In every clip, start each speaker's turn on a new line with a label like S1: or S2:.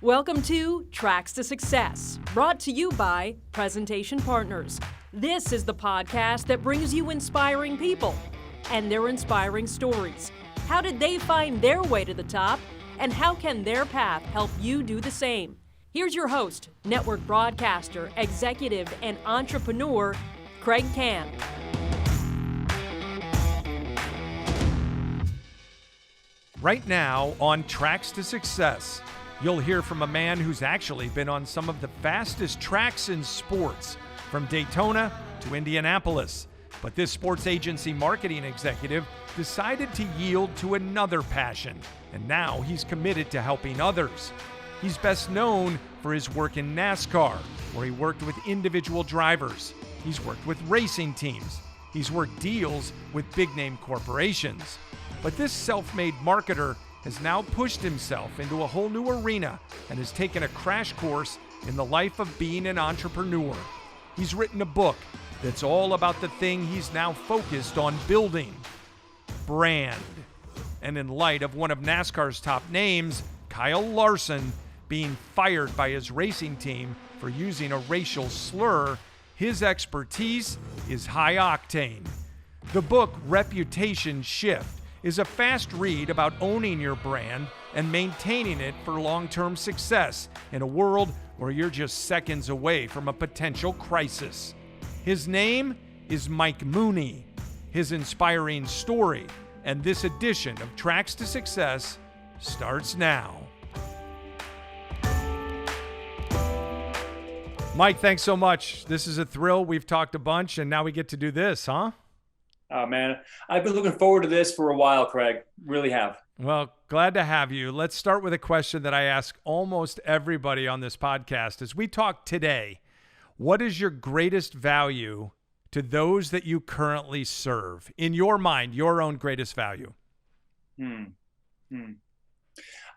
S1: Welcome to Tracks to Success, brought to you by Presentation Partners. This is the podcast that brings you inspiring people and their inspiring stories. How did they find their way to the top, and how can their path help you do the same? Here's your host, network broadcaster, executive, and entrepreneur, Kraig Can.
S2: Right now on Tracks to Success, you'll hear from a man who's actually been on some of the fastest tracks in sports, from Daytona to Indianapolis. But this sports agency marketing executive decided to yield to another passion, and now he's committed to helping others. He's best known for his work in NASCAR, where he worked with individual drivers. He's worked with racing teams. He's worked deals with big-name corporations. But this self-made marketer has now pushed himself into a whole new arena and has taken a crash course in the life of being an entrepreneur. He's written a book that's all about the thing he's now focused on building: brand. And in light of one of NASCAR's top names, Kyle Larson, being fired by his racing team for using a racial slur, his expertise is high octane. The book Reputation Shift is a fast read about owning your brand and maintaining it for long-term success in a world where you're just seconds away from a potential crisis. His name is Mike Mooney. His inspiring story and this edition of Tracks to Success starts now. Mike, thanks so much. This is a thrill. We've talked a bunch, and now we get to do this, huh?
S3: Oh, man. I've been looking forward to this for a while, Kraig. Really have.
S2: Well, glad to have you. Let's start with a question that I ask almost everybody on this podcast. As we talk today, what is your greatest value to those that you currently serve? In your mind, your own greatest value?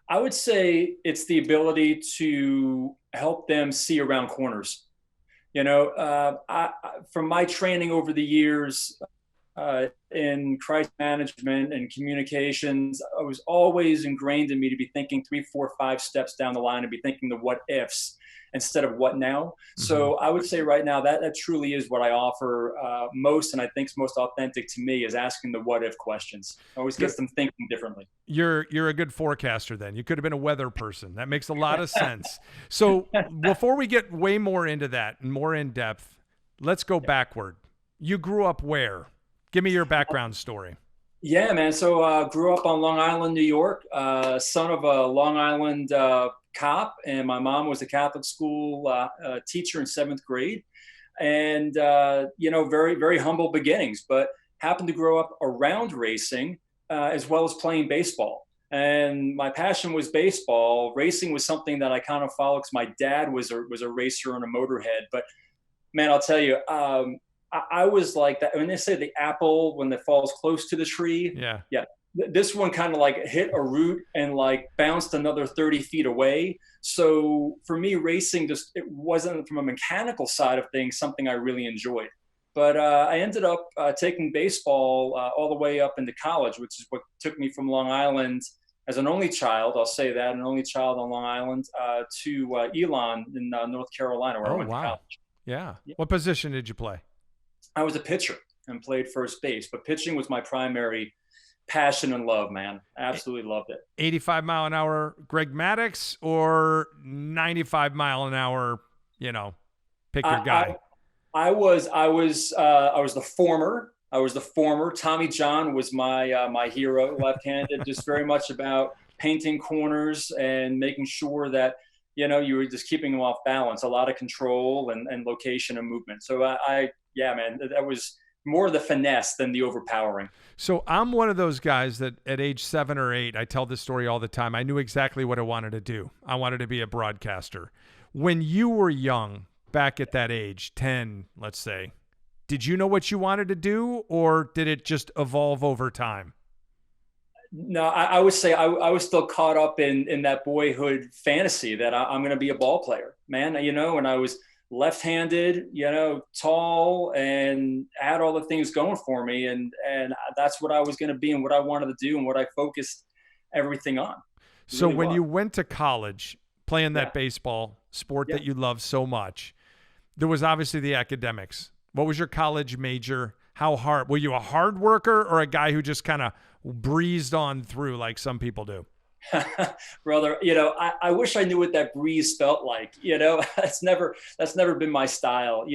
S3: I would say it's the ability to help them see around corners. You know, from my training over the years, in crisis management and communications, it was always ingrained in me to be thinking 3, 4, 5 steps down the line and be thinking the what ifs instead of what now. Mm-hmm. So I would say right now that truly is what I offer most, and I think is most authentic to me, is asking the what if questions. It always gets them thinking differently.
S2: You're a good forecaster then. You could have been a weather person. That makes a lot of sense. So before we get way more into that and more in depth, let's go backward. You grew up where? Give me your background story.
S3: Yeah, man. So grew up on Long Island, New York, son of a Long Island cop, and my mom was a Catholic school teacher in 7th grade. And, very, very humble beginnings, but happened to grow up around racing as well as playing baseball. And my passion was baseball. Racing was something that I kind of followed because my dad was a racer and a motorhead. But, man, I'll tell you, I was like that. When they say the apple, when it falls close to the tree. Yeah. This one kind of like hit a root and like bounced another 30 feet away. So for me, racing it wasn't, from a mechanical side of things, something I really enjoyed. But I ended up taking baseball all the way up into college, which is what took me from Long Island as an only child. I'll say that, an only child on Long Island to Elon in North Carolina, where I went to college.
S2: Yeah. What position did you play?
S3: I was a pitcher and played first base, but pitching was my primary passion and love, man. Absolutely loved it.
S2: 85 mile an hour Greg Maddux or 95 mile an hour, pick your guy.
S3: I was the former. Tommy John was my hero, left-handed, just very much about painting corners and making sure that, you were just keeping them off balance, a lot of control and location and movement. So yeah, man, that was more the finesse than the overpowering.
S2: So I'm one of those guys that at age 7 or 8, I tell this story all the time. I knew exactly what I wanted to do. I wanted to be a broadcaster. When you were young, back at that age, 10, let's say, did you know what you wanted to do, or did it just evolve over time?
S3: No, I would say I was still caught up in that boyhood fantasy that I'm going to be a ball player, man. And I was left-handed, tall, and had all the things going for me. And that's what I was going to be and what I wanted to do and what I focused everything on.
S2: So when you went to college, playing that baseball sport that you love so much. There was obviously the academics. What was your college major? How hard? Were you a hard worker or a guy who just kind of breezed on through like some people do?
S3: Brother, I wish I knew what that breeze felt like. That's never been my style.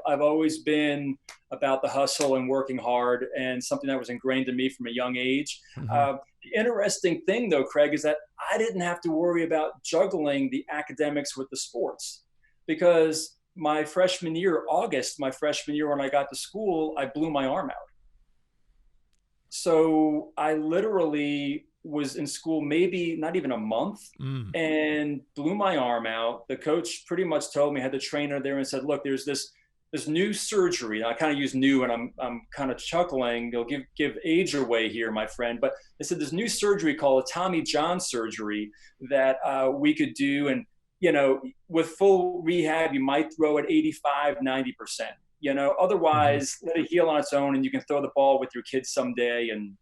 S3: I've always been about the hustle and working hard, and something that was ingrained in me from a young age.
S2: Mm-hmm.
S3: The interesting thing, though, Kraig, is that I didn't have to worry about juggling the academics with the sports, because my freshman year, when I got to school, I blew my arm out. So I literally was in school maybe not even a month and blew my arm out. The coach pretty much told me, I had the trainer there and said, look, there's this new surgery. And I kind of use new, and I'm kind of chuckling. They'll give age away here, my friend. But they said this new surgery called a Tommy John surgery that we could do. And, with full rehab, you might throw at 85, 90%. Otherwise let it heal on its own, and you can throw the ball with your kids someday and,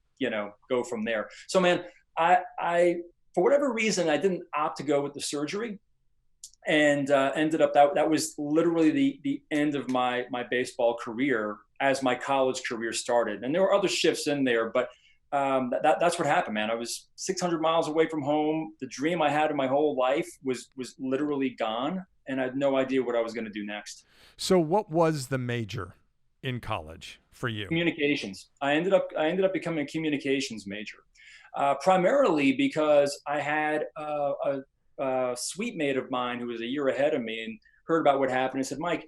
S3: go from there. So, man, I for whatever reason, I didn't opt to go with the surgery, and ended up that was literally the end of my baseball career as my college career started. And there were other shifts in there, but that's what happened, man. I was 600 miles away from home. The dream I had in my whole life was literally gone, and I had no idea what I was going to do next.
S2: So what was the major in college for you?
S3: Communications. I ended up becoming a communications major, primarily because I had a suite mate of mine who was a year ahead of me and heard about what happened and said, Mike,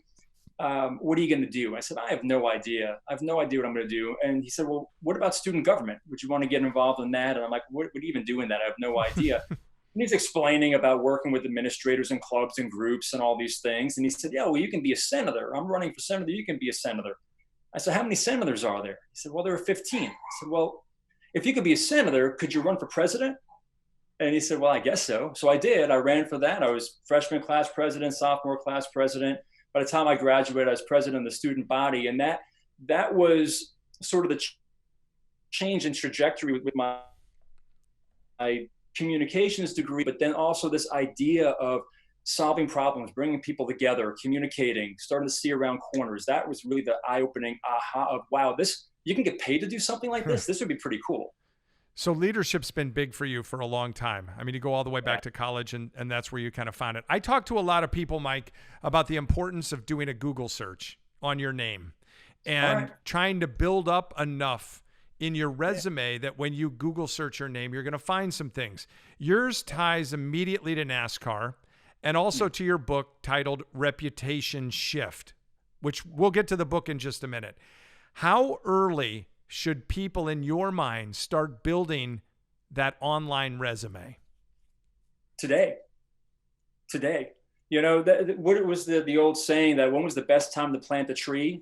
S3: what are you going to do? I said, I have no idea. I have no idea what I'm going to do. And he said, well, what about student government? Would you want to get involved in that? And I'm like, what do you even do in that? I have no idea. And he's explaining about working with administrators and clubs and groups and all these things. And he said, yeah, well, you can be a senator. I'm running for senator. You can be a senator. I said, how many senators are there? He said, well, there are 15. I said, well, if you could be a senator, could you run for president? And he said, well, I guess so. So I did. I ran for that. I was freshman class president, sophomore class president. By the time I graduated, I was president of the student body. And that was sort of the change in trajectory with my communications degree, but then also this idea of solving problems, bringing people together, communicating, starting to see around corners. That was really the eye-opening aha of, wow, you can get paid to do something like this? This would be pretty cool.
S2: So leadership's been big for you for a long time. I mean, you go all the way back to college, and that's where you kind of found it. I talk to a lot of people, Mike, about the importance of doing a Google search on your name and trying to build up enough in your resume that when you Google search your name, you're going to find some things. Yours ties immediately to NASCAR and also to your book titled Reputation Shift, which we'll get to the book in just a minute. How early should people in your mind start building that online resume?
S3: Today. What was the old saying that when was the best time to plant a tree?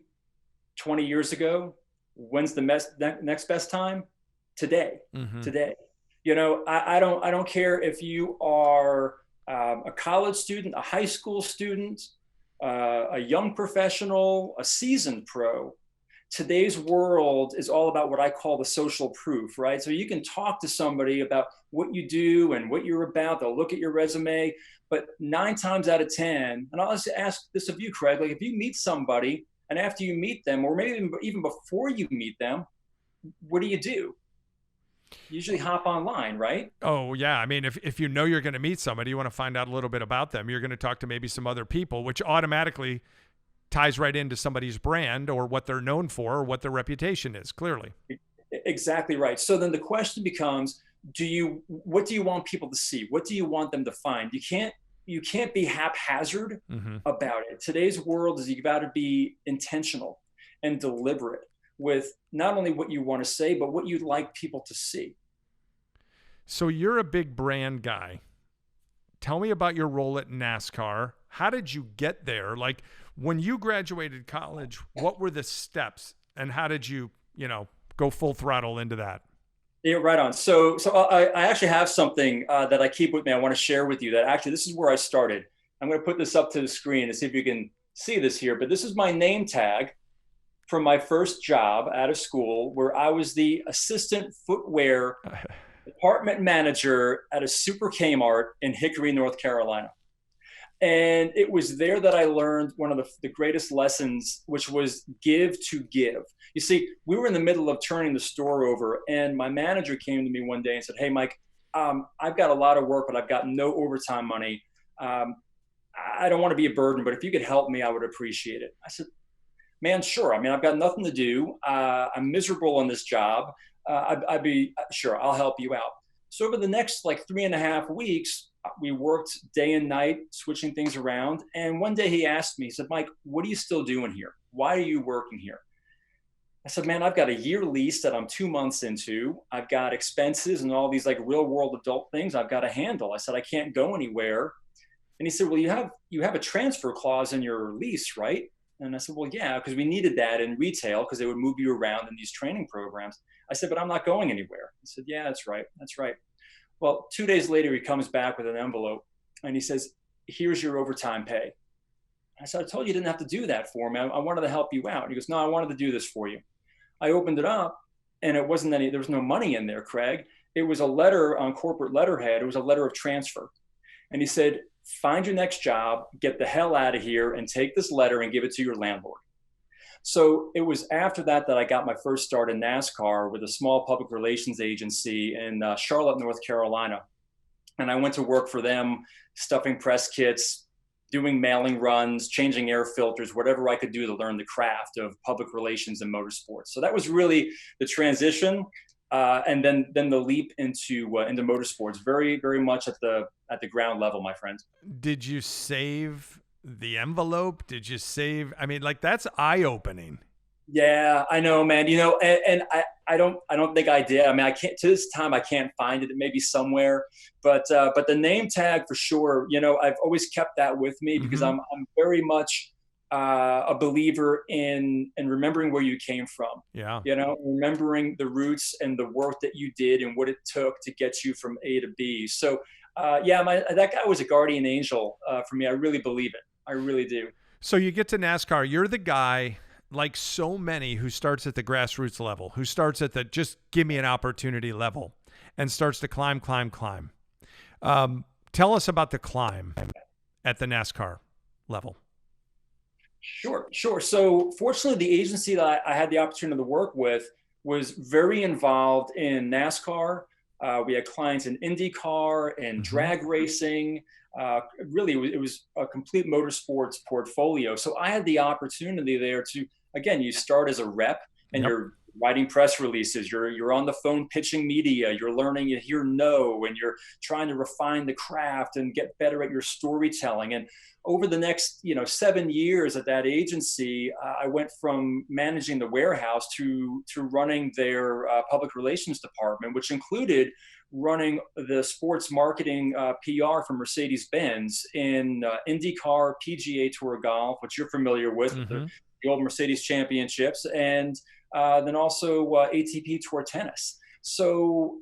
S3: 20 years ago. When's the next best time? Today. Mm-hmm. Today. I don't care if you are a college student, a high school student, a young professional, a seasoned pro. Today's world is all about what I call the social proof, right? So you can talk to somebody about what you do and what you're about. They'll look at your resume, but 9 times out of 10, and I'll just ask this of you, Kraig, like if you meet somebody and after you meet them, or maybe even before you meet them, what do? You usually hop online, right?
S2: Oh, yeah. I mean, if you know you're going to meet somebody, you want to find out a little bit about them. You're going to talk to maybe some other people, which automatically ties right into somebody's brand or what they're known for or what their reputation is, clearly.
S3: Exactly right. So then the question becomes, what do you want people to see? What do you want them to find? You can't be haphazard about it. Today's world is you've got to be intentional and deliberate with not only what you want to say, but what you'd like people to see.
S2: So you're a big brand guy. Tell me about your role at NASCAR. How did you get there? Like when you graduated college, what were the steps and how did you, go full throttle into that?
S3: Yeah, right on. So I actually have something that I keep with me. I want to share with you that actually this is where I started. I'm going to put this up to the screen and see if you can see this here. But this is my name tag from my first job out of school, where I was the assistant footwear department manager at a Super Kmart in Hickory, North Carolina. And it was there that I learned one of the greatest lessons, which was give to give. You see, we were in the middle of turning the store over, and my manager came to me one day and said, "Hey, Mike, I've got a lot of work, but I've got no overtime money. I don't want to be a burden, but if you could help me, I would appreciate it." I said, "Man, sure. I mean, I've got nothing to do. I'm miserable in this job. I'd be sure, I'll help you out." So over the next like 3.5 weeks, we worked day and night, switching things around. And one day he asked me, he said, "Mike, what are you still doing here? Why are you working here?" I said, "Man, I've got a year lease that I'm 2 months into. I've got expenses and all these like real world adult things I've got to handle." I said, "I can't go anywhere." And he said, "Well, you have a transfer clause in your lease, right?" And I said, "Well, yeah, because we needed that in retail because they would move you around in these training programs." I said, "But I'm not going anywhere." He said, "Yeah, that's right. That's right." Well, 2 days later, he comes back with an envelope and he says, "Here's your overtime pay." I said, "I told you didn't have to do that for me. I wanted to help you out." And he goes, "No, I wanted to do this for you." I opened it up and there was no money in there, Kraig. It was a letter on corporate letterhead. It was a letter of transfer. And he said, "Find your next job, get the hell out of here, and take this letter and give it to your landlord." So it was after that that I got my first start in NASCAR with a small public relations agency in Charlotte, North Carolina. And I went to work for them, stuffing press kits, doing mailing runs, changing air filters, whatever I could do to learn the craft of public relations and motorsports. So that was really the transition. And then the leap into motorsports, very, very much at the ground level, my friend.
S2: Did you save the envelope? Did you save? I mean, like, that's eye-opening.
S3: Yeah, I know, man. You know, and I don't think I did. I mean, I can't, to this time, I can't find it. It may be somewhere, but the name tag for sure. You know, I've always kept that with me because I'm very much a believer in remembering where you came from.
S2: Yeah.
S3: You know, remembering the roots and the work that you did and what it took to get you from A to B. So, yeah, that guy was a guardian angel for me. I really believe it. I really do.
S2: So you get to NASCAR. You're the guy, like so many, who starts at the grassroots level, who starts at the just give me an opportunity level and starts to climb. Tell us about the climb at the NASCAR level.
S3: Sure. So fortunately, the agency that I had the opportunity to work with was very involved in NASCAR. We had clients in IndyCar and drag racing. Really, it was a complete motorsports portfolio. So I had the opportunity there to, again, you start as a rep and you're writing press releases, you're on the phone pitching media, you're learning, you hear no, and you're trying to refine the craft and get better at your storytelling. And over the next 7 years at that agency, I went from managing the warehouse to running their public relations department, which included running the sports marketing PR for Mercedes-Benz in IndyCar, PGA Tour Golf, which you're familiar with, the old Mercedes championships, and then also ATP Tour Tennis. So,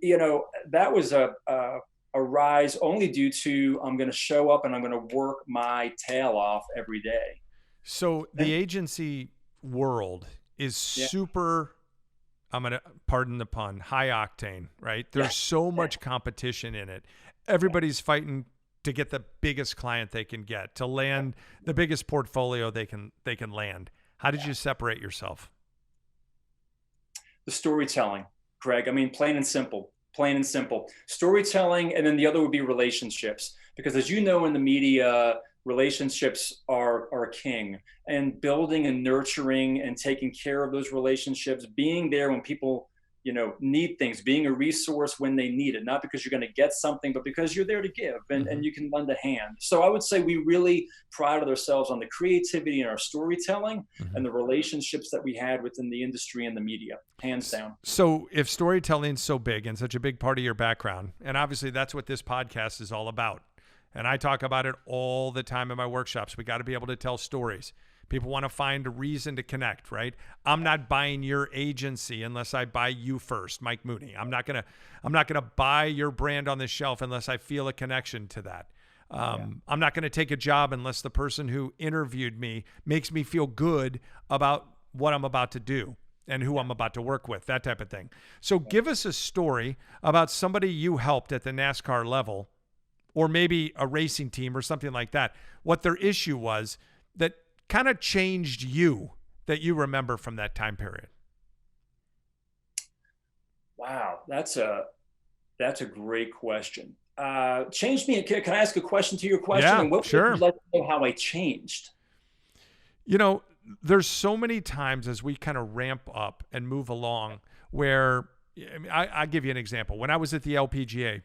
S3: that was a rise only due to I'm going to show up and I'm going to work my tail off every day.
S2: So the agency world is super, I'm going to pardon the pun, high octane, right? There's so much competition in it. Everybody's fighting to get the biggest client they can get, to land the biggest portfolio they can land. How did you separate yourself?
S3: The storytelling, Kraig. I mean, plain and simple. Storytelling, and then the other would be relationships. Because as you know, in the media, relationships are king. And building and nurturing and taking care of those relationships, being there when people need things, being a resource when they need it, not because you're going to get something, but because you're there to give and you can lend a hand. So I would say we really prided ourselves on the creativity in our storytelling and the relationships that we had within the industry and the media, hands down.
S2: So if storytelling's so big and such a big part of your background, and obviously that's what this podcast is all about, and I talk about it all the time in my workshops, we got to be able to tell stories. People want to find a reason to connect, right? I'm not buying your agency unless I buy you first, Mike Mooney. I'm not gonna buy your brand on the shelf unless I feel a connection to that. I'm not going to take a job unless the person who interviewed me makes me feel good about what I'm about to do. and who I'm about to work with, that type of thing. So give us a story about somebody you helped at the NASCAR level, or maybe a racing team or something like that, what their issue was that kind of changed you, that you remember from that time period.
S3: Wow, that's a great question. Changed me. Can I ask a question to your question?
S2: Yeah,
S3: And what
S2: sure.
S3: would you like to know how I changed?
S2: You know, there's so many times as we kind of ramp up and move along where, I mean, I give you an example. When I was at the LPGA,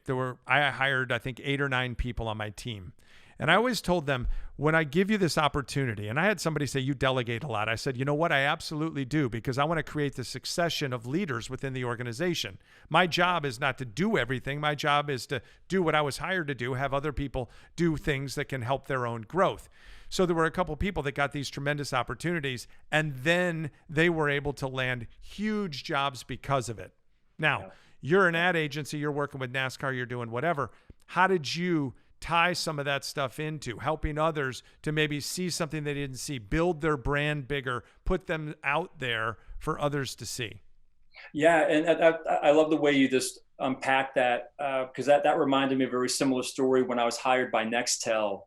S2: I hired, I think, 8 or 9 people on my team. And I always told them, when I give you this opportunity, and I had somebody say, you delegate a lot. I said, you know what? I absolutely do, because I want to create the succession of leaders within the organization. My job is not to do everything. My job is to do what I was hired to do, have other people do things that can help their own growth. So there were a couple people that got these tremendous opportunities, and then they were able to land huge jobs because of it. Now, you're an ad agency, you're working with NASCAR, you're doing whatever. How did you tie some of that stuff into helping others to maybe see something they didn't see, build their brand bigger, put them out there for others to see?
S3: Yeah, and I love the way you just unpack that, because that reminded me of a very similar story when I was hired by Nextel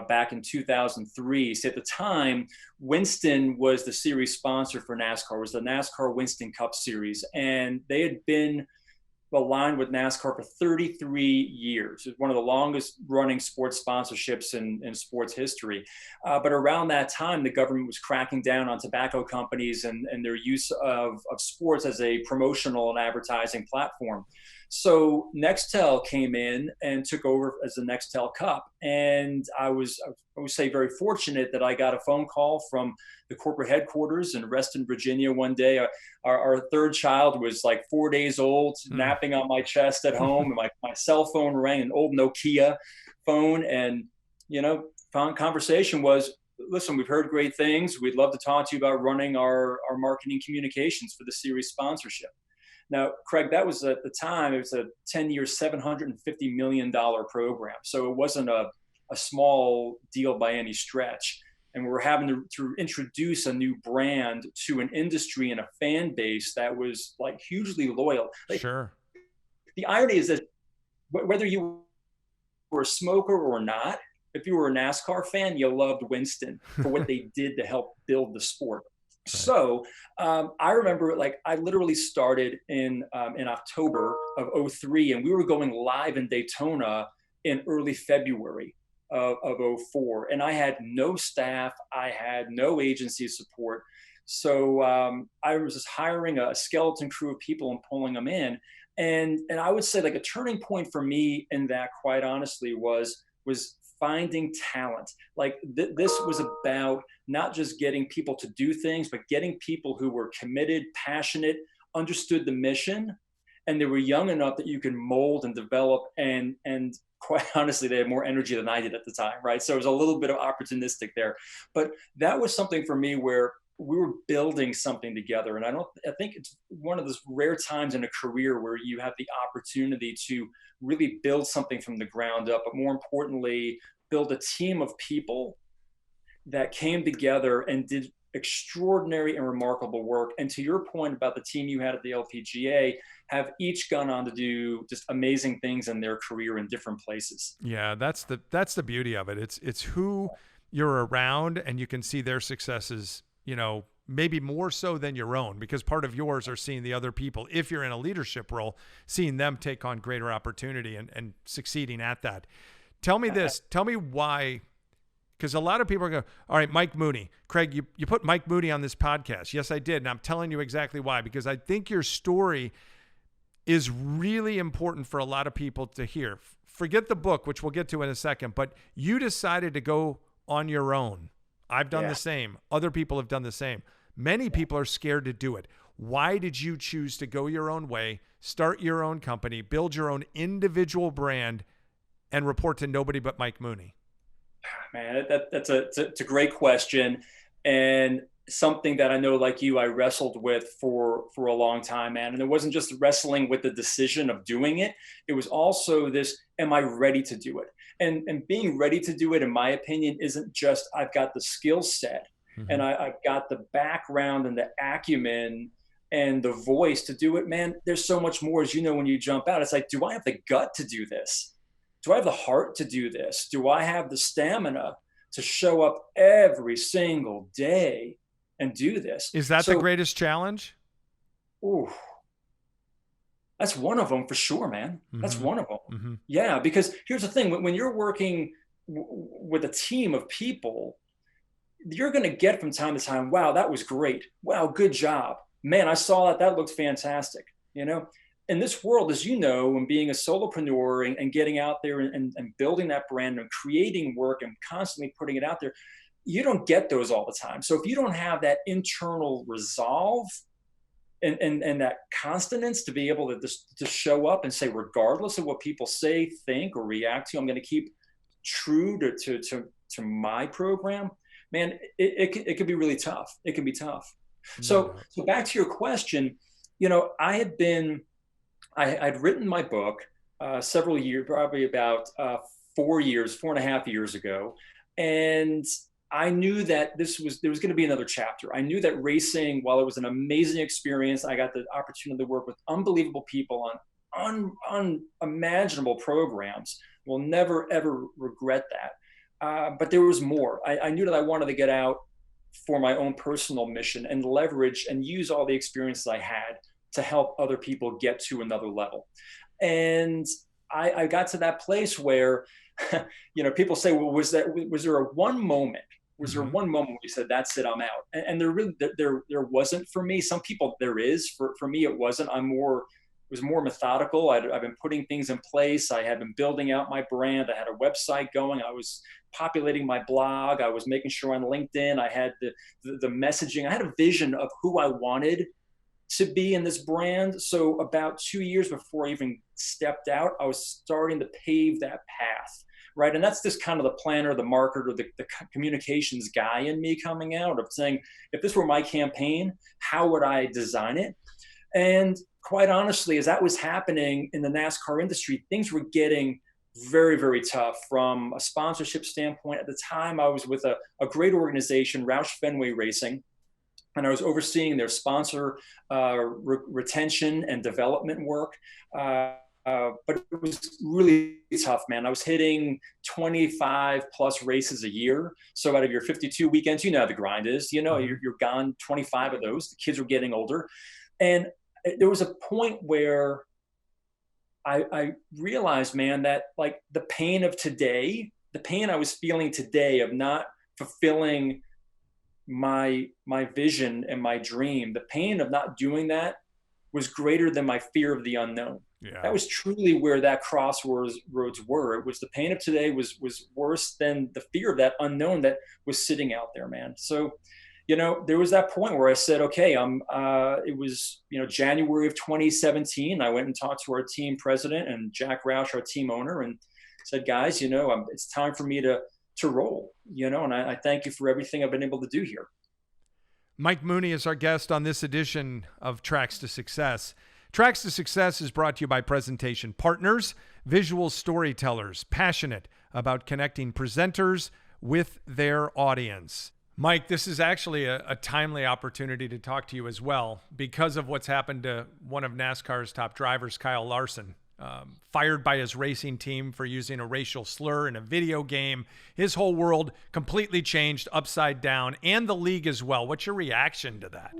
S3: back in 2003. So at the time, Winston was the series sponsor for NASCAR. It was the NASCAR Winston Cup Series, and they had been aligned with NASCAR for 33 years. It's one of the longest running sports sponsorships in sports history. But around that time, the government was cracking down on tobacco companies and their use of sports as a promotional and advertising platform. So Nextel came in and took over as the Nextel Cup. And I would say very fortunate that I got a phone call from the corporate headquarters in Reston, Virginia one day. Our third child was like 4 days old, napping on my chest at home. And my cell phone rang, an old Nokia phone. And, conversation was, listen, we've heard great things. We'd love to talk to you about running our marketing communications for the series sponsorship. Now, Kraig, that was at the time, it was a 10-year, $750 million program. So it wasn't a small deal by any stretch. And we were having to introduce a new brand to an industry and a fan base that was like hugely loyal.
S2: Sure.
S3: The irony is that whether you were a smoker or not, if you were a NASCAR fan, you loved Winston for what they did to help build the sport. Right. So I remember, I literally started in October of 2003, and we were going live in Daytona in early February of 2004. And I had no staff. I had no agency support. So I was just hiring a skeleton crew of people and pulling them in. And I would say a turning point for me in that, quite honestly, was finding talent. This was about not just getting people to do things, but getting people who were committed, passionate, understood the mission, and they were young enough that you can mold and develop. And quite honestly, they had more energy than I did at the time, right? So it was a little bit of opportunistic there. But that was something for me where we were building something together. And I think it's one of those rare times in a career where you have the opportunity to really build something from the ground up, but more importantly, build a team of people that came together and did extraordinary and remarkable work. And to your point about the team you had at the LPGA, have each gone on to do just amazing things in their career in different places.
S2: Yeah, that's the beauty of it. It's who you're around, and you can see their successes, maybe more so than your own, because part of yours are seeing the other people, if you're in a leadership role, seeing them take on greater opportunity and succeeding at that. Tell me this. Tell me why, because a lot of people are going, all right, Mike Mooney. Kraig, you put Mike Mooney on this podcast. Yes, I did. And I'm telling you exactly why, because I think your story is really important for a lot of people to hear. Forget the book, which we'll get to in a second, but you decided to go on your own. I've done the same. Other people have done the same. Many people are scared to do it. Why did you choose to go your own way, start your own company, build your own individual brand, and report to nobody but Mike Mooney?
S3: Man, it's a great question, and something that I know, like you, I wrestled with for a long time, man. And it wasn't just wrestling with the decision of doing it. It was also this, am I ready to do it? And being ready to do it, in my opinion, isn't just I've got the skill set and I've got the background and the acumen and the voice to do it, man, there's so much more. As you know, when you jump out, it's like, do I have the gut to do this? Do I have the heart to do this? Do I have the stamina to show up every single day and do this?
S2: Is that the greatest challenge?
S3: Ooh, that's one of them for sure, man. That's one of them.
S2: Mm-hmm.
S3: Yeah, because here's the thing. When you're working with a team of people, you're going to get from time to time, wow, that was great. Wow, good job. Man, I saw that. That looked fantastic. You know, in this world, as you know, and being a solopreneur and getting out there and building that brand and creating work and constantly putting it out there, you don't get those all the time. So if you don't have that internal resolve and that consonance to be able to show up and say, regardless of what people say, think, or react to, I'm going to keep true to my program, man, it could be really tough. It can be tough. So back to your question, you know, I'd written my book several years, probably about 4.5 years ago. And I knew that there was going to be another chapter. I knew that racing, while it was an amazing experience, I got the opportunity to work with unbelievable people on unimaginable programs. Will never, ever regret that. But there was more. I knew that I wanted to get out for my own personal mission and leverage and use all the experiences I had to help other people get to another level. And I got to that place where, you know, people say, well, was there a one moment? Was there one moment where you said, that's it, I'm out? And there wasn't for me. Some people there is. For me, it wasn't. It was more methodical. I've been putting things in place. I had been building out my brand. I had a website going. I was populating my blog. I was making sure on LinkedIn I had the messaging. I had a vision of who I wanted to be in this brand. So about 2 years before I even stepped out, I was starting to pave that path, right? And that's just kind of the planner, the marketer, the communications guy in me coming out of saying, if this were my campaign, how would I design it? And quite honestly, as that was happening in the NASCAR industry, things were getting very, very tough from a sponsorship standpoint. At the time, I was with a great organization, Roush Fenway Racing, and I was overseeing their sponsor retention and development work. But it was really tough, man. I was hitting 25 plus races a year. So out of your 52 weekends, you know how the grind is. You know, you're gone 25 of those. The kids were getting older. And there was a point where I realized, man, that like the pain of today, the pain I was feeling today of not fulfilling my vision and my dream, the pain of not doing that was greater than my fear of the unknown. Yeah. That was truly where that crossroads were. It was the pain of today was worse than the fear of that unknown that was sitting out there, man. So, you know, there was that point where I said, okay, it was, you know, January of 2017. I went and talked to our team president and Jack Roush, our team owner, and said, guys, you know, it's time for me to roll, you know, and I thank you for everything I've been able to do here.
S2: Mike Mooney is our guest on this edition of Tracks to Success. Tracks to Success is brought to you by Presentation Partners, visual storytellers, passionate about connecting presenters with their audience. Mike, this is actually a timely opportunity to talk to you as well because of what's happened to one of NASCAR's top drivers, Kyle Larson. Fired by his racing team for using a racial slur in a video game. His whole world completely changed upside down, and the league as well. What's your reaction to that?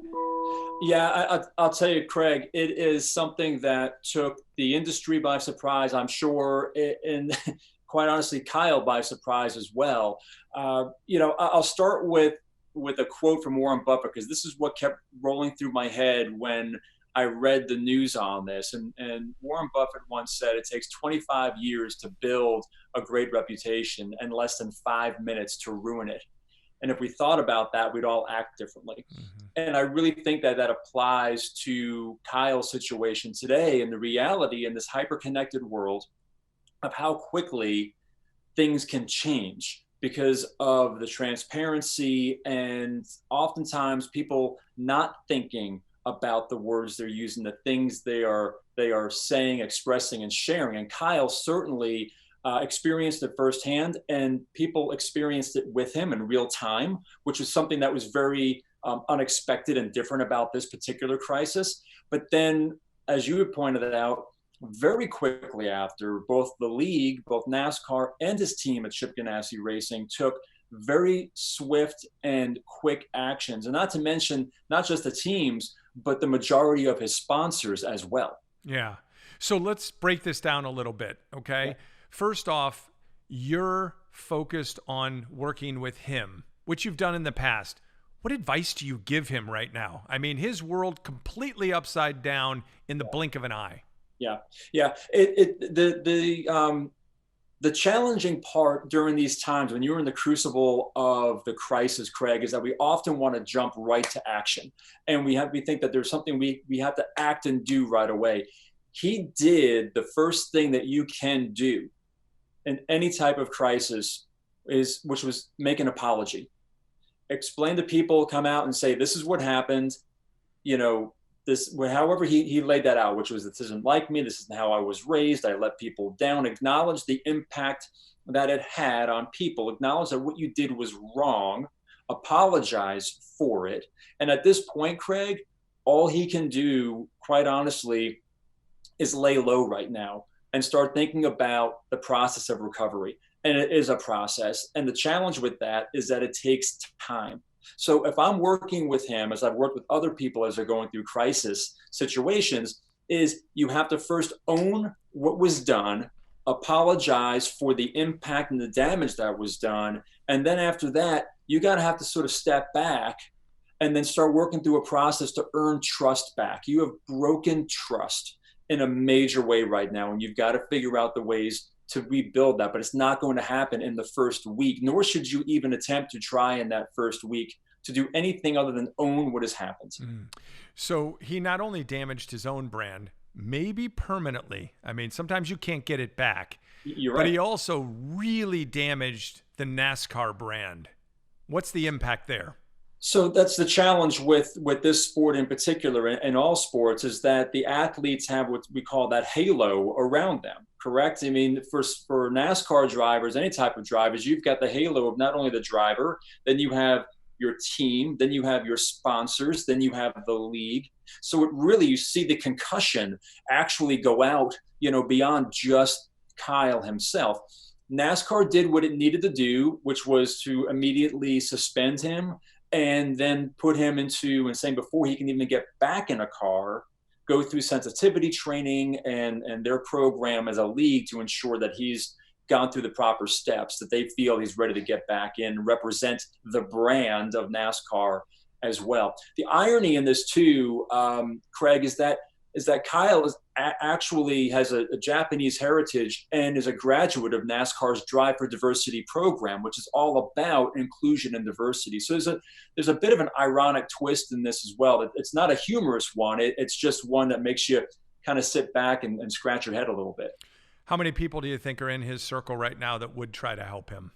S3: Yeah, I'll tell you, Kraig, it is something that took the industry by surprise, I'm sure, and quite honestly, Kyle by surprise as well. You know, I'll start with a quote from Warren Buffett, because this is what kept rolling through my head when I read the news on this. And Warren Buffett once said it takes 25 years to build a great reputation and less than 5 minutes to ruin it. And if we thought about that, we'd all act differently. Mm-hmm. And I really think that applies to Kyle's situation today, and the reality in this hyper-connected world of how quickly things can change because of the transparency and oftentimes people not thinking about the words they're using, the things they are saying, expressing, and sharing. And Kyle certainly experienced it firsthand, and people experienced it with him in real time, which was something that was very unexpected and different about this particular crisis. But then, as you had pointed out, very quickly after, both the league, both NASCAR and his team at Chip Ganassi Racing took very swift and quick actions. And not to mention, not just the teams, but the majority of his sponsors as well.
S2: Yeah. So let's break this down a little bit, okay? Yeah. First off, you're focused on working with him, which you've done in the past. What advice do you give him right now? I mean, his world completely upside down in the blink of an eye.
S3: Yeah. The challenging part during these times when you're in the crucible of the crisis, Kraig, is that we often want to jump right to action. And we think that there's something we have to act and do right away. He did the first thing that you can do in any type of crisis, which was make an apology. Explain to people, come out and say, this is what happened. However he laid that out, which was, this isn't like me, this isn't how I was raised, I let people down. Acknowledge the impact that it had on people. Acknowledge that what you did was wrong. Apologize for it. And at this point, Kraig, all he can do, quite honestly, is lay low right now and start thinking about the process of recovery. And it is a process. And the challenge with that is that it takes time. So if I'm working with him, as I've worked with other people as they're going through crisis situations, is you have to first own what was done, apologize for the impact and the damage that was done. And then after that, you got to have to sort of step back and then start working through a process to earn trust back. You have broken trust in a major way right now, and you've got to figure out the ways to rebuild that, but it's not going to happen in the first week, nor should you even attempt to try in that first week to do anything other than own what has happened.
S2: So he not only damaged his own brand, maybe permanently. I mean, sometimes you can't get it back.
S3: You're right.
S2: But he also really damaged the NASCAR brand. What's the impact there?
S3: So that's the challenge with this sport in particular, and all sports, is that the athletes have what we call that halo around them, correct? I mean, for NASCAR drivers, any type of drivers, you've got the halo of not only the driver, then you have your team, then you have your sponsors, then you have the league. So it really, you see the concussion actually go out, beyond just Kyle himself. NASCAR did what it needed to do, which was to immediately suspend him and then put him into, and saying before he can even get back in a car, go through sensitivity training and their program as a league to ensure that he's gone through the proper steps, that they feel he's ready to get back in, represent the brand of NASCAR as well. The irony in this too, Kraig, is that Kyle actually has a Japanese heritage and is a graduate of NASCAR's Drive for Diversity program, which is all about inclusion and diversity. So there's a bit of an ironic twist in this as well. It's not a humorous one. It's just one that makes you kind of sit back and scratch your head a little bit.
S2: How many people do you think are in his circle right now that would try to help him?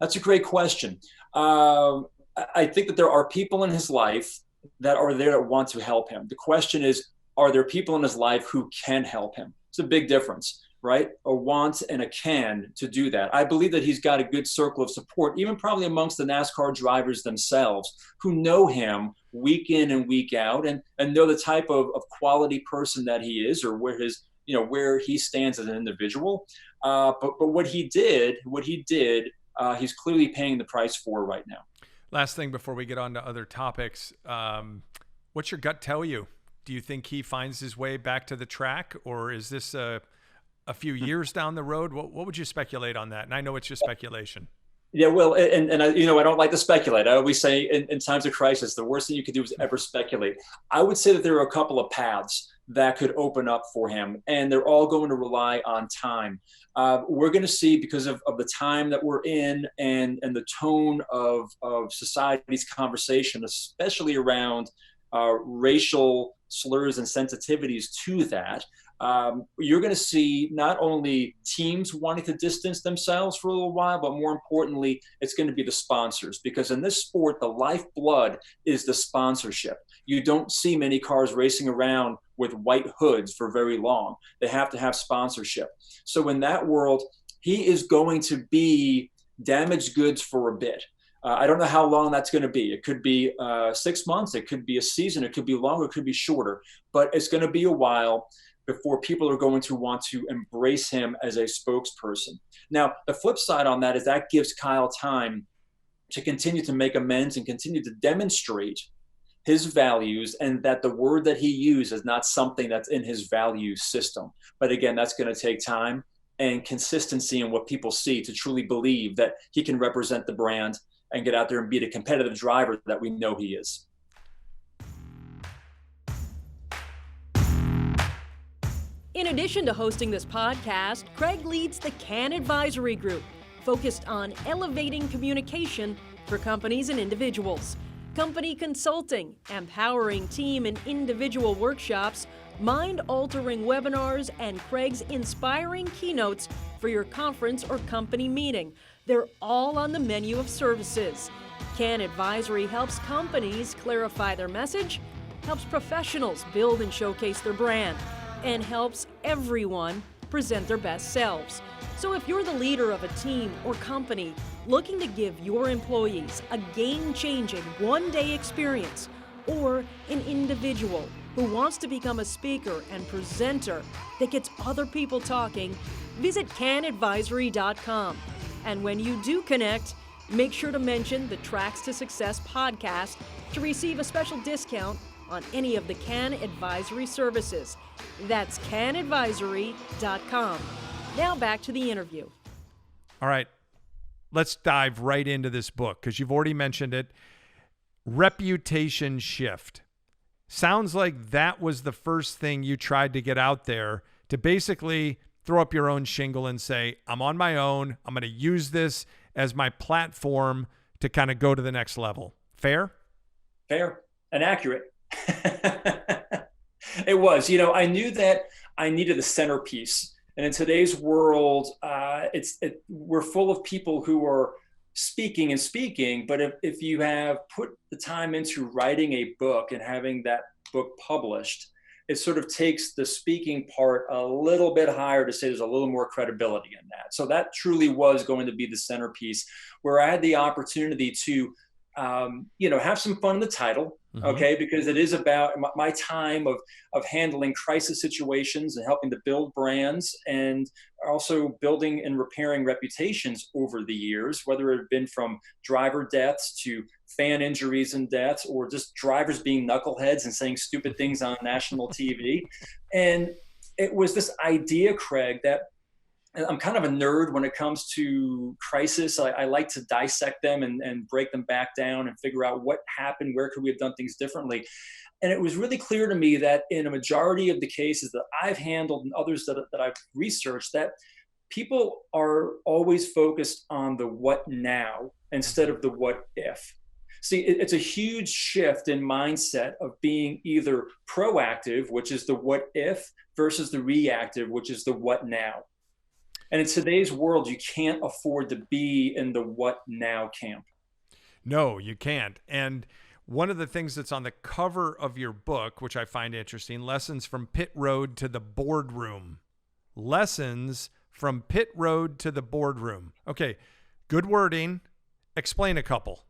S3: That's a great question. I think that there are people in his life that are there that want to help him. The question is, are there people in his life who can help him? It's a big difference, right? A want and a can to do that. I believe that he's got a good circle of support, even probably amongst the NASCAR drivers themselves, who know him week in and week out and know the type of quality person that he is, or where he stands as an individual. But what he did, he's clearly paying the price for right now.
S2: Last thing before we get on to other topics, what's your gut tell you? Do you think he finds his way back to the track, or is this a few years down the road? What would you speculate on that? And I know it's just speculation.
S3: Yeah, well, and I don't like to speculate. I always say in times of crisis, the worst thing you could do is ever speculate. I would say that there are a couple of paths that could open up for him, and they're all going to rely on time. We're going to see, because of the time that we're in and the tone of society's conversation, especially around racial slurs and sensitivities to that, you're going to see not only teams wanting to distance themselves for a little while, but more importantly, it's going to be the sponsors. Because in this sport, the lifeblood is the sponsorship. You don't see many cars racing around with white hoods for very long. They have to have sponsorship. So in that world, he is going to be damaged goods for a bit. I don't know how long that's going to be. It could be 6 months. It could be a season. It could be longer. It could be shorter. But it's going to be a while before people are going to want to embrace him as a spokesperson. Now, the flip side on that is that gives Kyle time to continue to make amends and continue to demonstrate his values, and that the word that he used is not something that's in his value system. But again, that's going to take time and consistency in what people see to truly believe that he can represent the brand and get out there and be the competitive driver that we know he is.
S1: In addition to hosting this podcast, Kraig leads the CAN Advisory Group, focused on elevating communication for companies and individuals. Company consulting, empowering team and individual workshops, mind-altering webinars, and Kraig's inspiring keynotes for your conference or company meeting. They're all on the menu of services. CAN Advisory helps companies clarify their message, helps professionals build and showcase their brand, and helps everyone present their best selves. So if you're the leader of a team or company looking to give your employees a game-changing one-day experience, or an individual who wants to become a speaker and presenter that gets other people talking, visit canadvisory.com. And when you do connect, make sure to mention the Tracks to Success podcast to receive a special discount on any of the CAN Advisory services. That's canadvisory.com. Now back to the interview.
S2: All right, let's dive right into this book because you've already mentioned it. Reputation shift. Sounds like that was the first thing you tried to get out there, to basically throw up your own shingle and say, I'm on my own. I'm going to use this as my platform to kind of go to the next level. Fair? Fair
S3: and accurate. It was. I knew that I needed a centerpiece. And in today's world, we're full of people who are speaking, but if you have put the time into writing a book and having that book published, it sort of takes the speaking part a little bit higher to say there's a little more credibility in that. So that truly was going to be the centerpiece, where I had the opportunity to have some fun in the title, okay, because it is about my time of handling crisis situations and helping to build brands, and also building and repairing reputations over the years, whether it had been from driver deaths to fan injuries and deaths, or just drivers being knuckleheads and saying stupid things on national TV. And it was this idea, Kraig, that I'm kind of a nerd when it comes to crisis. I like to dissect them and break them back down and figure out what happened, where could we have done things differently. And it was really clear to me that in a majority of the cases that I've handled and others that I've researched, that people are always focused on the what now instead of the what if. See, it's a huge shift in mindset of being either proactive, which is the what if, versus the reactive, which is the what now. And in today's world, you can't afford to be in the what now camp.
S2: No, you can't. And one of the things that's on the cover of your book, which I find interesting, Lessons from Pit Road to the Boardroom. Lessons from Pit Road to the Boardroom. Okay, good wording. Explain a couple.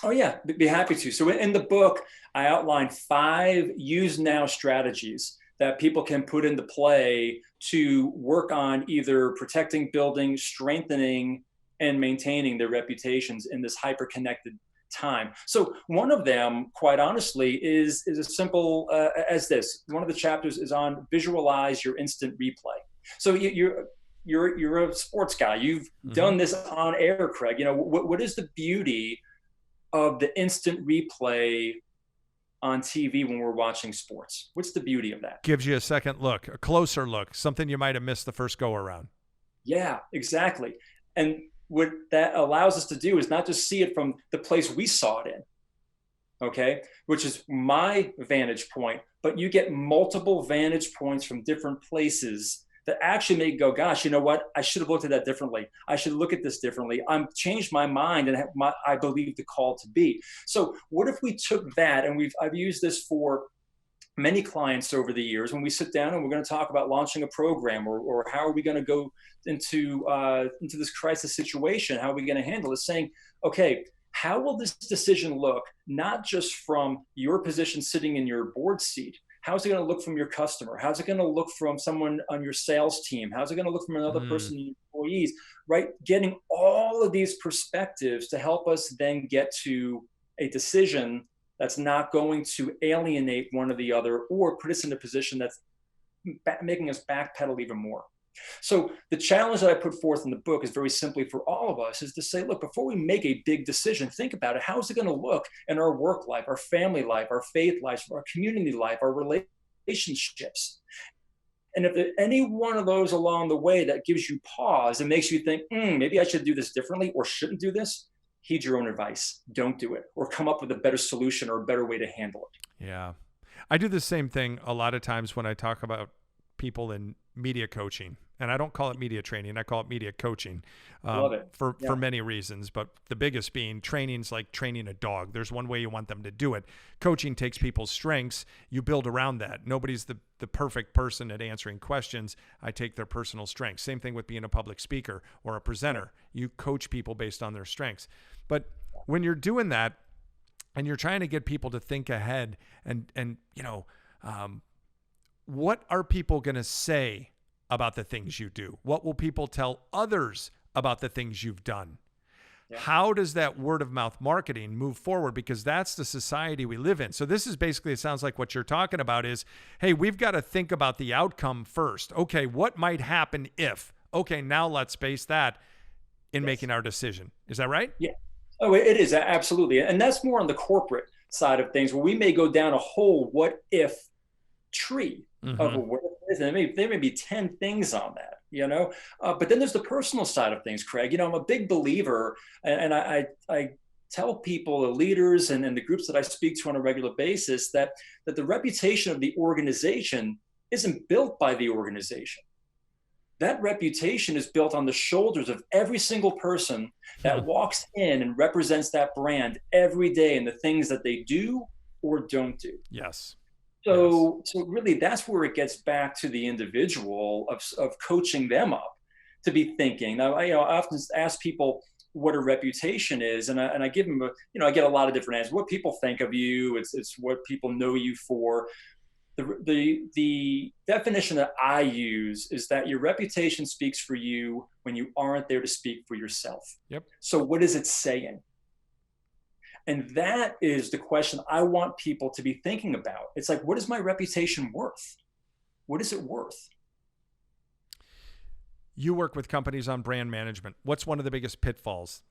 S3: Oh, yeah, be happy to. So in the book, I outlined 5 use now strategies that people can put into play to work on either protecting, building, strengthening, and maintaining their reputations in this hyper-connected time. So one of them, quite honestly, is as simple as this. One of the chapters is on visualize your instant replay. So you're a sports guy. You've done this on air, Kraig. What is the beauty of the instant replay on TV when we're watching sports? What's the beauty of that?
S2: Gives you a second look, a closer look, something you might have missed the first go around.
S3: Yeah, exactly. And what that allows us to do is not just see it from the place we saw it in, okay, which is my vantage point, but you get multiple vantage points from different places that actually make you go, gosh, you know what? I should have looked at that differently. I should look at this differently. I've changed my mind and I believe the call to be. So what if we took that, and I've used this for many clients over the years, when we sit down and we're going to talk about launching a program, or how are we going to go into this crisis situation? How are we going to handle it? Saying, okay, how will this decision look, not just from your position sitting in your board seat? How's it going to look from your customer? How's it going to look from someone on your sales team? How's it going to look from another person, your employees, right? Getting all of these perspectives to help us then get to a decision that's not going to alienate one or the other or put us in a position that's making us backpedal even more. So the challenge that I put forth in the book is very simply for all of us is to say, look, before we make a big decision, think about it. How is it going to look in our work life, our family life, our faith life, our community life, our relationships? And if there's any one of those along the way that gives you pause and makes you think, maybe I should do this differently or shouldn't do this, heed your own advice. Don't do it, or come up with a better solution or a better way to handle it.
S2: Yeah. I do the same thing a lot of times when I talk about people in media coaching, and I don't call it media training. I call it media coaching for many reasons, but the biggest being training's like training a dog. There's one way you want them to do it. Coaching takes people's strengths. You build around that. Nobody's the perfect person at answering questions. I take their personal strengths. Same thing with being a public speaker or a presenter. You coach people based on their strengths. But when you're doing that and you're trying to get people to think ahead and what are people going to say about the things you do? What will people tell others about the things you've done? Yeah. How does that word of mouth marketing move forward? Because that's the society we live in. So this is basically, it sounds like what you're talking about is, hey, we've got to think about the outcome first. Okay, what might happen if? Okay, now let's base that in making our decision. Is that right?
S3: Yeah. Oh, it is. Absolutely. And that's more on the corporate side of things, where we may go down a whole what if tree of what it is. And there may be 10 things on that, but then there's the personal side of things, Kraig. I'm a big believer, and I tell people, the leaders and the groups that I speak to on a regular basis, that the reputation of the organization isn't built by the organization. That reputation is built on the shoulders of every single person that walks in and represents that brand every day in the things that they do or don't do.
S2: Yes.
S3: So really, that's where it gets back to the individual of coaching them up to be thinking. Now, I often ask people what a reputation is, and I give them I get a lot of different answers. What people think of you, it's what people know you for. The definition that I use is that your reputation speaks for you when you aren't there to speak for yourself.
S2: Yep.
S3: So what is it saying? And that is the question I want people to be thinking about. It's like, what is my reputation worth? What is it worth?
S2: You work with companies on brand management. What's one of the biggest pitfalls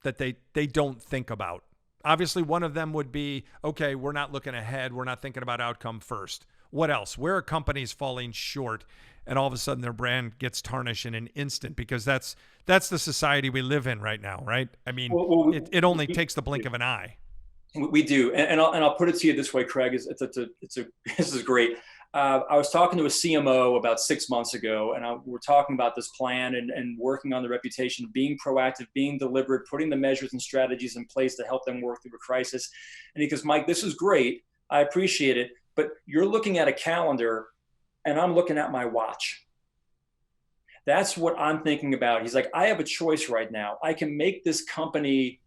S2: that they don't think about? Obviously, one of them would be, okay, we're not looking ahead. We're not thinking about outcome first. What else? Where are companies falling short and all of a sudden their brand gets tarnished in an instant? Because that's the society we live in right now, right? I mean, it only takes the blink of an eye.
S3: We do. And I'll put it to you this way, Kraig. This is great. I was talking to a CMO about 6 months ago, and we're talking about this plan and working on the reputation, being proactive, being deliberate, putting the measures and strategies in place to help them work through a crisis. And he goes, Mike, this is great. I appreciate it. But you're looking at a calendar and I'm looking at my watch. That's what I'm thinking about. He's like, I have a choice right now. I can make this company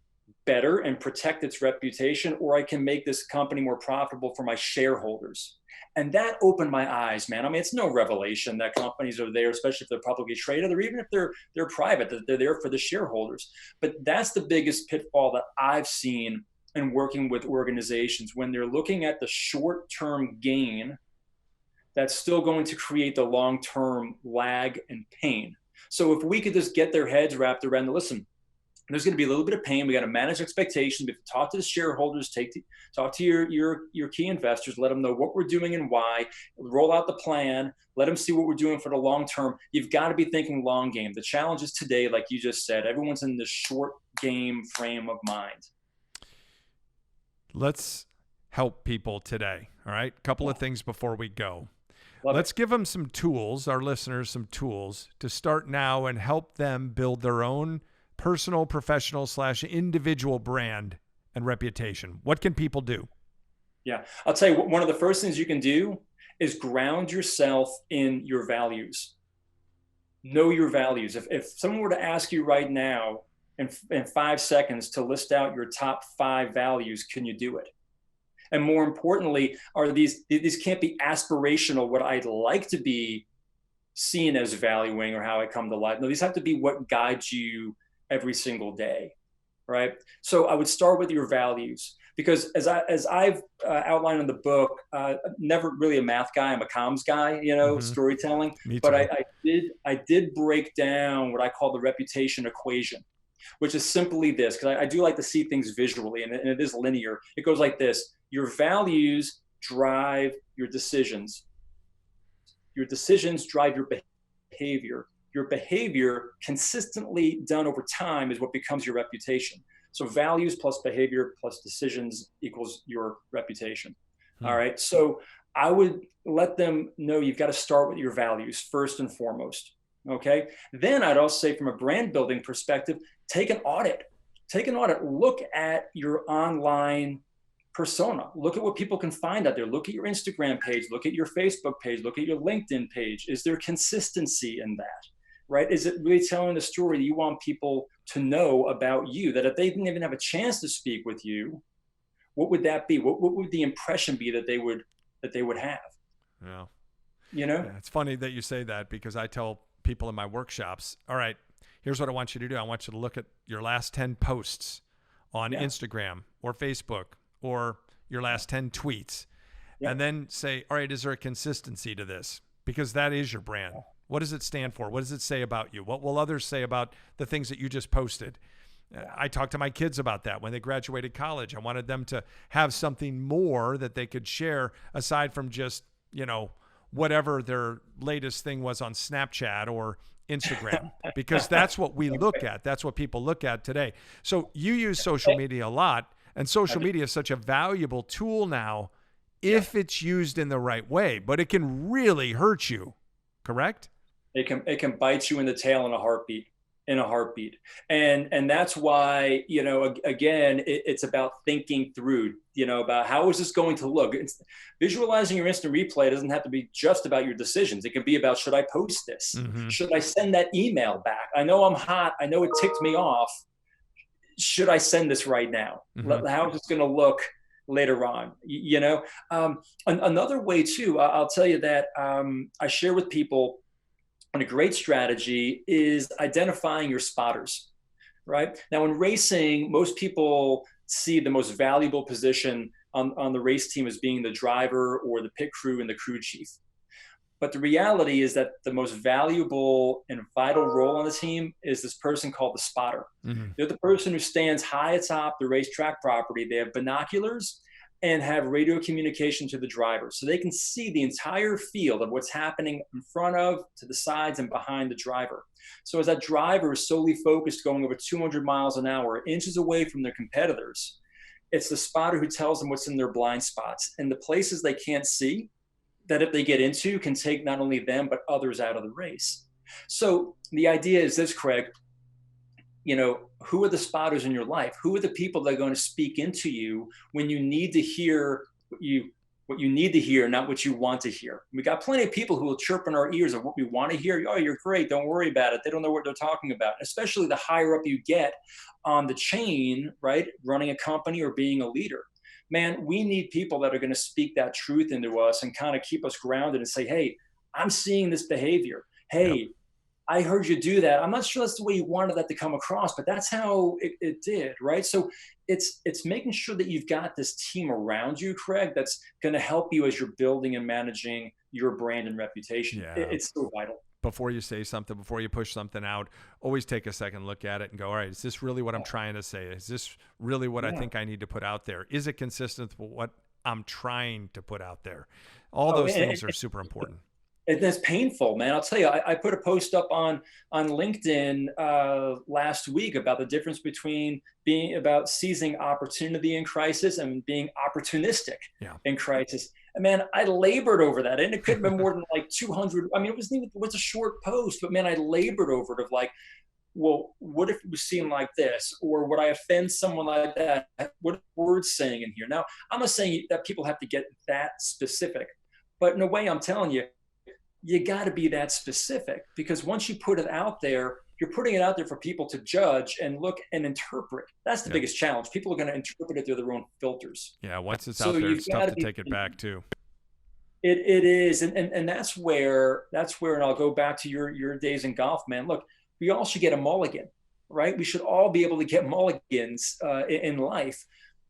S3: better and protect its reputation, or I can make this company more profitable for my shareholders. And that opened my eyes, man. I mean, it's no revelation that companies are there, especially if they're publicly traded, or even if they're private, that they're there for the shareholders. But that's the biggest pitfall that I've seen in working with organizations, when they're looking at the short-term gain that's still going to create the long-term lag and pain. So if we could just get their heads wrapped around listen, there's going to be a little bit of pain. We got to manage expectations. We have to talk to the shareholders, talk to your key investors, let them know what we're doing and why, roll out the plan, let them see what we're doing for the long term. You've got to be thinking long game. The challenge is today, like you just said, everyone's in this short game frame of mind.
S2: Let's help people today. All right. A couple of things before we go. Let's give them some tools, our listeners, some tools to start now and help them build their own personal, professional / individual brand and reputation. What can people do?
S3: Yeah, I'll tell you, one of the first things you can do is ground yourself in your values. Know your values. If someone were to ask you right now, in 5 seconds to list out your top 5 values, can you do it? And more importantly, are these can't be aspirational, what I'd like to be seen as valuing or how I come to life. No, these have to be what guides you every single day, right? So I would start with your values, because as I've outlined in the book, never really a math guy, I'm a comms guy, storytelling. But I did break down what I call the reputation equation, which is simply this, because I do like to see things visually, and it is linear. It goes like this: your values drive your decisions. Your decisions drive your behavior. Your behavior, consistently done over time, is what becomes your reputation. So values plus behavior plus decisions equals your reputation. All right. So I would let them know you've got to start with your values first and foremost. Okay. Then I'd also say, from a brand building perspective, take an audit. Look at your online persona. Look at what people can find out there. Look at your Instagram page. Look at your Facebook page. Look at your LinkedIn page. Is there consistency in that? Right? Is it really telling the story that you want people to know about you? That if they didn't even have a chance to speak with you, what would that be? What would the impression be that they would have?
S2: Yeah.
S3: Yeah,
S2: it's funny that you say that, because I tell people in my workshops, all right, here's what I want you to do. I want you to look at your last 10 posts on Instagram or Facebook, or your last 10 tweets, and then say, all right, is there a consistency to this? Because that is your brand. What does it stand for? What does it say about you? What will others say about the things that you just posted? I talked to my kids about that when they graduated college. I wanted them to have something more that they could share aside from just, whatever their latest thing was on Snapchat or Instagram, because that's what we look at. That's what people look at today. So you use social media a lot, and social media is such a valuable tool now if it's used in the right way, but it can really hurt you, correct?
S3: It can bite you in the tail in a heartbeat. And that's why, again, it's about thinking through, about how is this going to look. Visualizing your instant replay doesn't have to be just about your decisions. It can be about, should I post this? Mm-hmm. Should I send that email back? I know I'm hot. I know it ticked me off. Should I send this right now? Mm-hmm. How is this going to look later on? Another way too, I'll tell you that I share with people, and a great strategy is identifying your spotters, right? Now, in racing, most people see the most valuable position on the race team as being the driver or the pit crew and the crew chief. But the reality is that the most valuable and vital role on the team is this person called the spotter. Mm-hmm. They're the person who stands high atop the racetrack property. They have binoculars and have radio communication to the driver, so they can see the entire field of what's happening in front of, to the sides, and behind the driver. So as that driver is solely focused going over 200 miles an hour, inches away from their competitors, it's the spotter who tells them what's in their blind spots and the places they can't see, that if they get into, can take not only them, but others out of the race. So the idea is this, Kraig, who are the spotters in your life? Who are the people that are going to speak into you when you need to hear what you need to hear, not what you want to hear? We got plenty of people who will chirp in our ears of what we want to hear. Oh, you're great. Don't worry about it. They don't know what they're talking about. Especially the higher up you get on the chain, right? Running a company or being a leader. Man, we need people that are going to speak that truth into us and kind of keep us grounded and say, hey, I'm seeing this behavior. Hey, I heard you do that. I'm not sure that's the way you wanted that to come across, but that's how it did, right? So it's making sure that you've got this team around you, Kraig, that's going to help you as you're building and managing your brand and reputation. Yeah. It's so vital.
S2: Before you say something, before you push something out, always take a second look at it and go, all right, is this really what I'm trying to say? Is this really what I think I need to put out there? Is it consistent with what I'm trying to put out there? All those things are super important.
S3: And that's painful, man. I'll tell you, I put a post up on LinkedIn last week about the difference between being about seizing opportunity in crisis and being opportunistic in crisis. And man, I labored over that. And it could have been more than like 200. I mean, it was a short post, but man, I labored over it of like, well, what if it was seen like this? Or would I offend someone like that? What are words saying in here? Now, I'm not saying that people have to get that specific, but in a way, I'm telling you, you got to be that specific, because once you put it out there, you're putting it out there for people to judge and look and interpret. That's the biggest challenge. People are going to interpret it through their own filters.
S2: Yeah, once it's out there, it's tough to take it back too.
S3: It is, and that's where, and I'll go back to your days in golf, man. Look, we all should get a mulligan, right? We should all be able to get mulligans in life.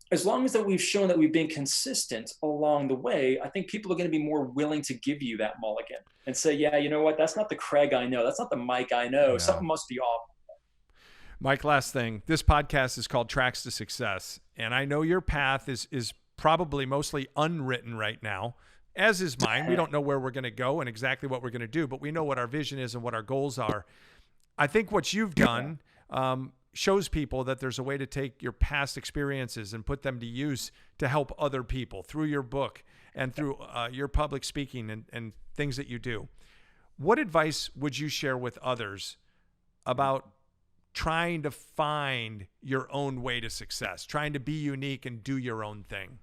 S3: As long as that we've shown that we've been consistent along the way, I think people are going to be more willing to give you that mulligan and say, yeah, you know what? That's not the Kraig I know. That's not the Mike I know. Yeah. Something must be off.
S2: Mike, last thing. This podcast is called Tracks to Success, and I know your path is probably mostly unwritten right now, as is mine. We don't know where we're going to go and exactly what we're going to do, but we know what our vision is and what our goals are. I think what you've done shows people that there's a way to take your past experiences and put them to use to help other people through your book and through your public speaking and things that you do. What advice would you share with others about trying to find your own way to success, trying to be unique and do your own thing?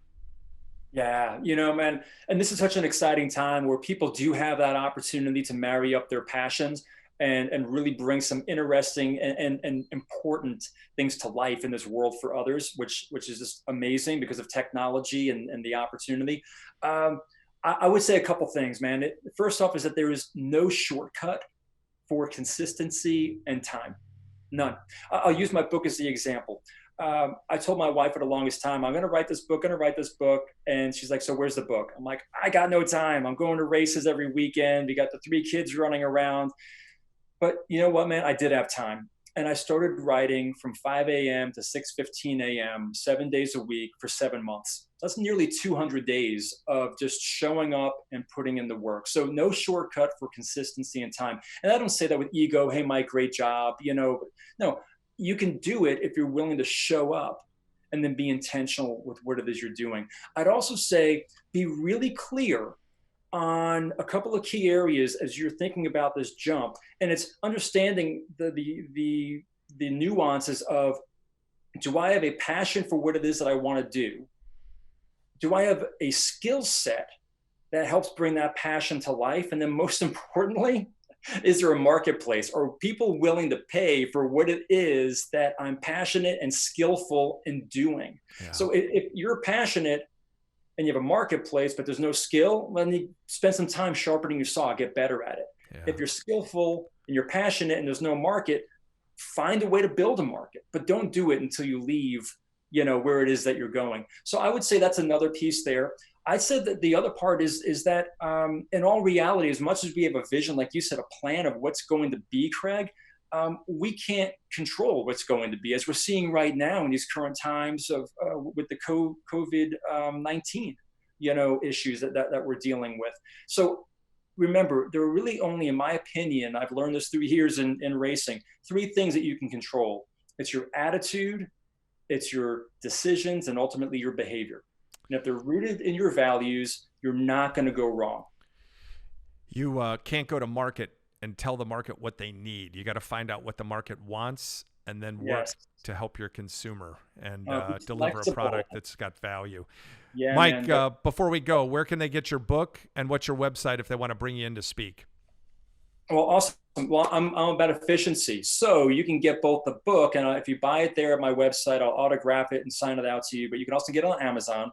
S3: Yeah, man, and this is such an exciting time where people do have that opportunity to marry up their passions and really bring some interesting and important things to life in this world for others, which is just amazing because of technology and the opportunity. I would say a couple things, man. First off is that there is no shortcut for consistency and time. None. I'll use my book as the example. I told my wife for the longest time, I'm going to write this book. And she's like, so where's the book? I'm like, I got no time. I'm going to races every weekend. We got the 3 kids running around. But you know what, man, I did have time. And I started writing from 5 a.m. to 6:15 a.m., 7 days a week for 7 months. That's nearly 200 days of just showing up and putting in the work. So no shortcut for consistency and time. And I don't say that with ego. Hey, Mike, great job. No, you can do it if you're willing to show up and then be intentional with what it is you're doing. I'd also say be really clear on a couple of key areas as you're thinking about this jump. And it's understanding the nuances of, do I have a passion for what it is that I want to do? Do I have a skill set that helps bring that passion to life? And then most importantly, is there a marketplace? Are people willing to pay for what it is that I'm passionate and skillful in doing? Yeah. So if you're passionate and you have a marketplace, but there's no skill, then you spend some time sharpening your saw, get better at it. Yeah. If you're skillful and you're passionate and there's no market, find a way to build a market, but don't do it until you leave, where it is that you're going. So I would say that's another piece there. I said that the other part is that in all reality, as much as we have a vision, like you said, a plan of what's going to be, Kraig, we can't control what's going to be, as we're seeing right now in these current times of with the COVID-19, issues that we're dealing with. So remember, there are really only, in my opinion, I've learned this through years in racing, 3 things that you can control. It's your attitude, it's your decisions, and ultimately your behavior. And if they're rooted in your values, you're not going to go wrong.
S2: You can't go to market and tell the market what they need. You got to find out what the market wants and then work to help your consumer and deliver a product that's got value. Yeah, Mike, before we go, where can they get your book and what's your website if they want to bring you in to speak?
S3: Well, awesome. Well, I'm about efficiency. So you can get both the book, and if you buy it there at my website, I'll autograph it and sign it out to you. But you can also get it on Amazon.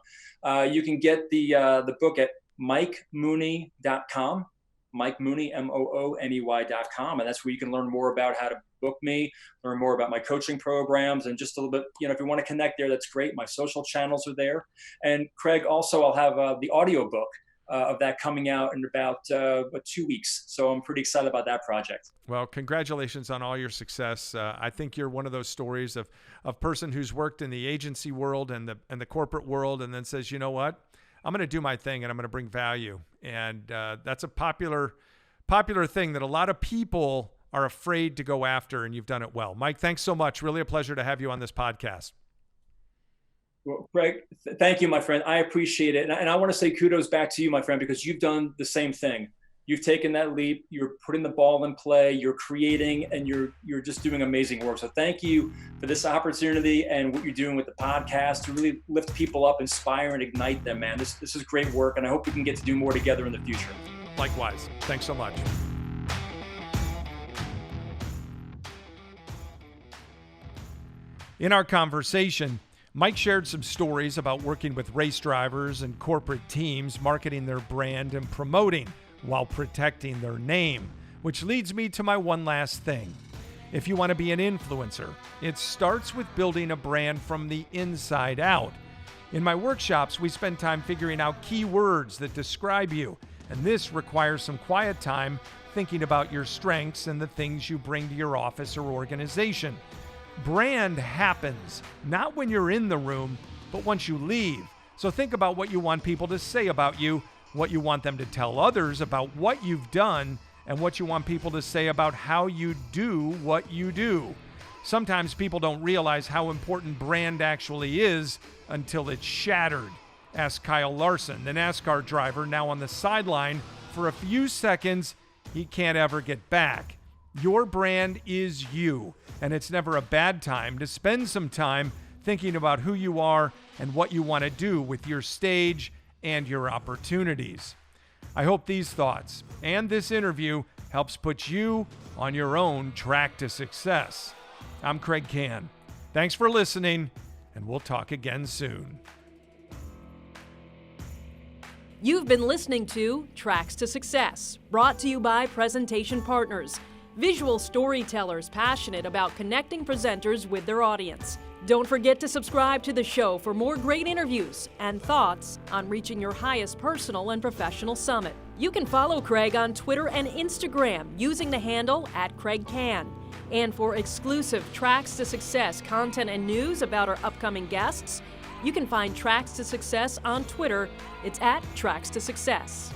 S3: You can get the book at MikeMooney.com. Mike Mooney, MOONEY.com. And that's where you can learn more about how to book me, learn more about my coaching programs, and just a little bit, if you want to connect there, that's great. My social channels are there. And Kraig, also, I'll have the audio book of that coming out in about 2 weeks. So I'm pretty excited about that project.
S2: Well, congratulations on all your success. I think you're one of those stories of a person who's worked in the agency world and the corporate world, and then says, you know what? I'm going to do my thing and I'm going to bring value. And that's a popular thing that a lot of people are afraid to go after, and you've done it well. Mike, thanks so much. Really a pleasure to have you on this podcast.
S3: Well, Kraig, thank you, my friend. I appreciate it. And I want to say kudos back to you, my friend, because you've done the same thing. You've taken that leap. You're putting the ball in play. You're creating, and you're just doing amazing work. So thank you for this opportunity and what you're doing with the podcast to really lift people up, inspire, and ignite them, man. This is great work, and I hope we can get to do more together in the future.
S2: Likewise. Thanks so much. In our conversation, Mike shared some stories about working with race drivers and corporate teams, marketing their brand and promoting while protecting their name, which leads me to my one last thing. If you want to be an influencer, it starts with building a brand from the inside out. In my workshops, we spend time figuring out key words that describe you, and this requires some quiet time thinking about your strengths and the things you bring to your office or organization. Brand happens, not when you're in the room, but once you leave. So think about what you want people to say about you, what you want them to tell others about what you've done, and what you want people to say about how you do what you do. Sometimes people don't realize how important brand actually is until it's shattered. Ask Kyle Larson, the NASCAR driver now on the sideline for a few seconds he can't ever get back. Your brand is you, and it's never a bad time to spend some time thinking about who you are and what you want to do with your stage and your opportunities. I hope these thoughts and this interview helps put you on your own track to success. I'm Kraig Kann. Thanks for listening, and we'll talk again soon.
S1: You've been listening to Tracks to Success, brought to you by Presentation Partners, visual storytellers passionate about connecting presenters with their audience. Don't forget to subscribe to the show for more great interviews and thoughts on reaching your highest personal and professional summit. You can follow Kraig on Twitter and Instagram using the handle @KraigCann. And for exclusive Tracks to Success content and news about our upcoming guests, you can find Tracks to Success on Twitter. It's @Tracks to Success.